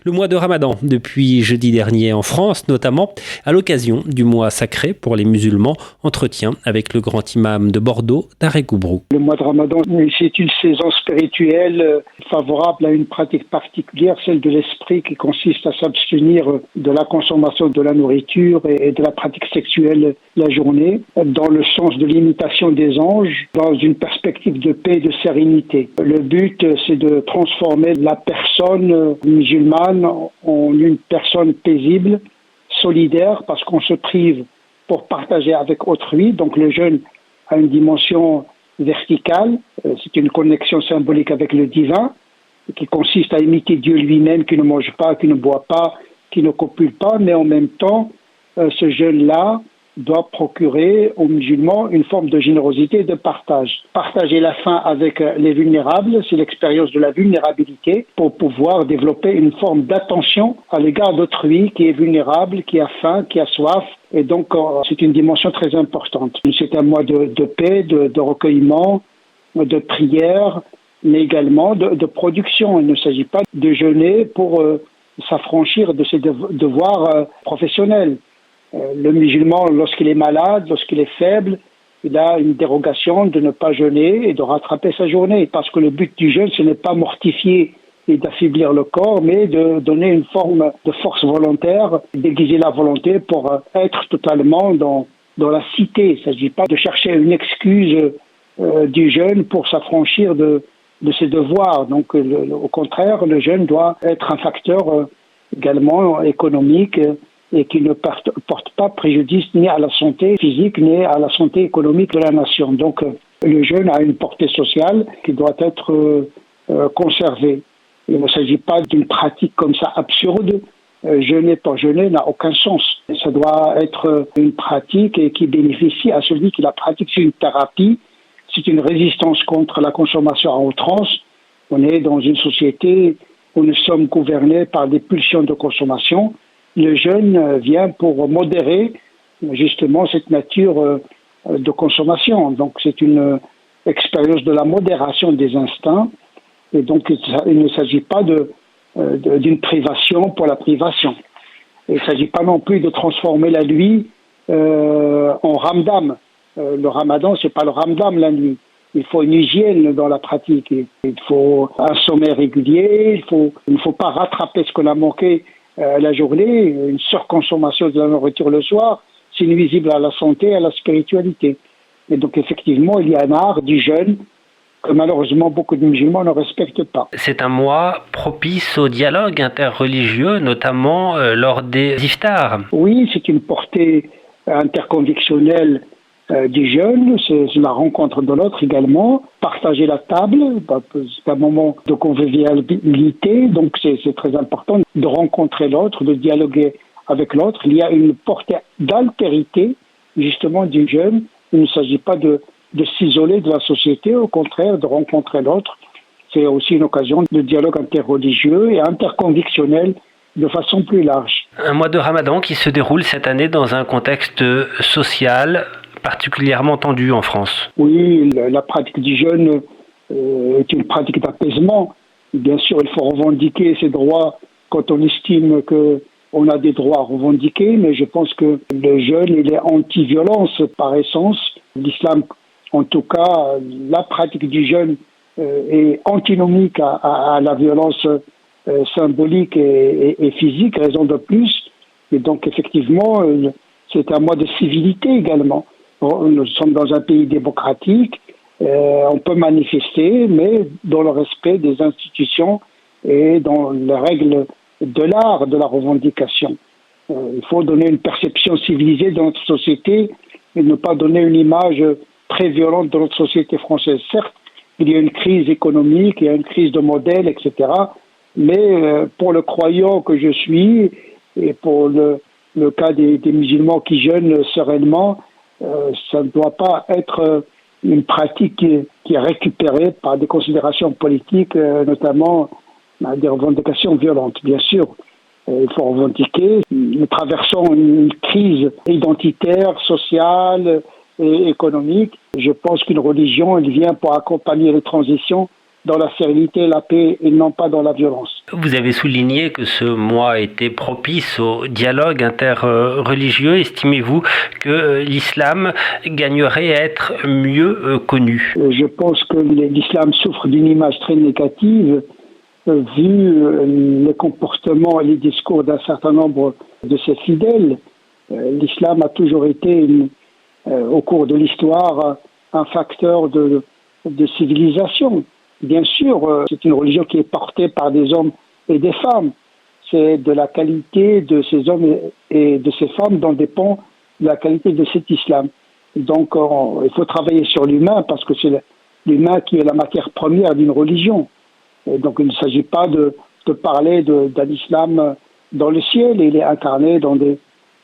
Le mois de Ramadan, depuis jeudi dernier en France, notamment à l'occasion du mois sacré pour les musulmans, entretien avec le grand imam de Bordeaux, Tarek Oubrou. Le mois de Ramadan, c'est une saison spirituelle favorable à une pratique particulière, celle de l'esprit, qui consiste à s'abstenir de la consommation de la nourriture et de la pratique sexuelle la journée, dans le sens de l'imitation des anges, dans une perspective de paix et de sérénité. Le but, c'est de transformer la personne musulmane en une personne paisible, solidaire, parce qu'on se prive pour partager avec autrui. Donc le jeûne a une dimension verticale, c'est une connexion symbolique avec le divin, qui consiste à imiter Dieu lui-même, qui ne mange pas, qui ne boit pas, qui ne copule pas, mais en même temps, ce jeûne-là doit procurer aux musulmans une forme de générosité et de partage. Partager la faim avec les vulnérables, c'est l'expérience de la vulnérabilité pour pouvoir développer une forme d'attention à l'égard d'autrui qui est vulnérable, qui a faim, qui a soif. Et donc, c'est une dimension très importante. C'est un mois de paix, de recueillement, de prière, mais également de production. Il ne s'agit pas de jeûner pour s'affranchir de ses devoirs professionnels. Le musulman, lorsqu'il est malade, lorsqu'il est faible, il a une dérogation de ne pas jeûner et de rattraper sa journée. Parce que le but du jeûne, ce n'est pas mortifier et d'affaiblir le corps, mais de donner une forme de force volontaire, d'aiguiser la volonté pour être totalement dans la cité. Il ne s'agit pas de chercher une excuse du jeûne pour s'affranchir de ses devoirs. Donc, au contraire, le jeûne doit être un facteur également économique et qui ne porte pas préjudice ni à la santé physique ni à la santé économique de la nation. Donc le jeûne a une portée sociale qui doit être conservée. Il ne s'agit pas d'une pratique comme ça absurde. Jeûner pour jeûner n'a aucun sens. Ça doit être une pratique et qui bénéficie à celui qui la pratique. C'est une thérapie, c'est une résistance contre la consommation à outrance. On est dans une société où nous sommes gouvernés par des pulsions de consommation. Le jeûne vient pour modérer justement cette nature de consommation. Donc c'est une expérience de la modération des instincts. Et donc il ne s'agit pas d'une privation pour la privation. Il ne s'agit pas non plus de transformer la nuit en ramdam. Le ramadan, c'est pas le ramdam la nuit. Il faut une hygiène dans la pratique. Il faut un sommeil régulier. Il ne faut pas rattraper ce qu'on a manqué la journée. Une surconsommation de la nourriture le soir, c'est nuisible à la santé et à la spiritualité. Et donc effectivement, il y a un art du jeûne que malheureusement beaucoup de musulmans ne respectent pas. C'est un mois propice au dialogue interreligieux, notamment lors des iftars. Oui, c'est une portée interconvictionnelle du jeûne, c'est la rencontre de l'autre également, partager la table, c'est un moment de convivialité, donc c'est très important de rencontrer l'autre, de dialoguer avec l'autre. Il y a une portée d'altérité justement du jeûne. Il ne s'agit pas de s'isoler de la société, au contraire de rencontrer l'autre. C'est aussi une occasion de dialogue interreligieux et interconvictionnel de façon plus large. Un mois de Ramadan qui se déroule cette année dans un contexte social particulièrement tendu en France. Oui, la pratique du jeûne est une pratique d'apaisement. Bien sûr, il faut revendiquer ses droits quand on estime qu'on a des droits à revendiquer, mais je pense que le jeûne, il est anti-violence par essence. L'islam, en tout cas, la pratique du jeûne est antinomique à la violence symbolique et physique, raison de plus. Et donc, effectivement, c'est un mois de civilité également. Nous sommes dans un pays démocratique, on peut manifester, mais dans le respect des institutions et dans les règles de l'art de la revendication. Il faut donner une perception civilisée de notre société et ne pas donner une image très violente de notre société française. Certes, il y a une crise économique, il y a une crise de modèle, etc. Mais pour le croyant que je suis et pour le cas des musulmans qui jeûnent sereinement, ça ne doit pas être une pratique qui est récupérée par des considérations politiques, notamment des revendications violentes. Bien sûr, il faut revendiquer. Nous traversons une crise identitaire, sociale et économique. Je pense qu'une religion, elle vient pour accompagner les transitions dans la sérénité, la paix et non pas dans la violence. Vous avez souligné que ce mois était propice au dialogue interreligieux. Estimez-vous que l'islam gagnerait à être mieux connu? Je pense que l'islam souffre d'une image très négative vu les comportements et les discours d'un certain nombre de ses fidèles. L'islam a toujours été, au cours de l'histoire, un facteur de civilisation. Bien sûr, c'est une religion qui est portée par des hommes et des femmes. C'est de la qualité de ces hommes et de ces femmes dont dépend la qualité de cet islam. Donc, il faut travailler sur l'humain parce que c'est l'humain qui est la matière première d'une religion. Et donc, il ne s'agit pas de parler d'un islam dans le ciel. Il est incarné dans des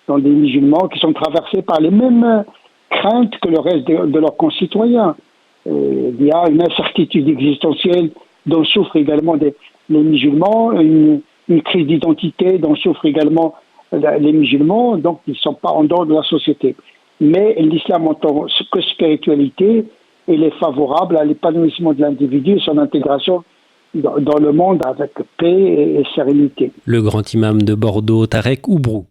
musulmans qui sont traversés par les mêmes craintes que le reste de leurs concitoyens. Il y a une incertitude existentielle dont souffrent également les musulmans, une crise d'identité dont souffrent également les musulmans, donc ils ne sont pas en dehors de la société. Mais l'islam en tant que spiritualité, il est favorable à l'épanouissement de l'individu et son intégration dans le monde avec paix et sérénité. Le grand imam de Bordeaux, Tarek Oubrou.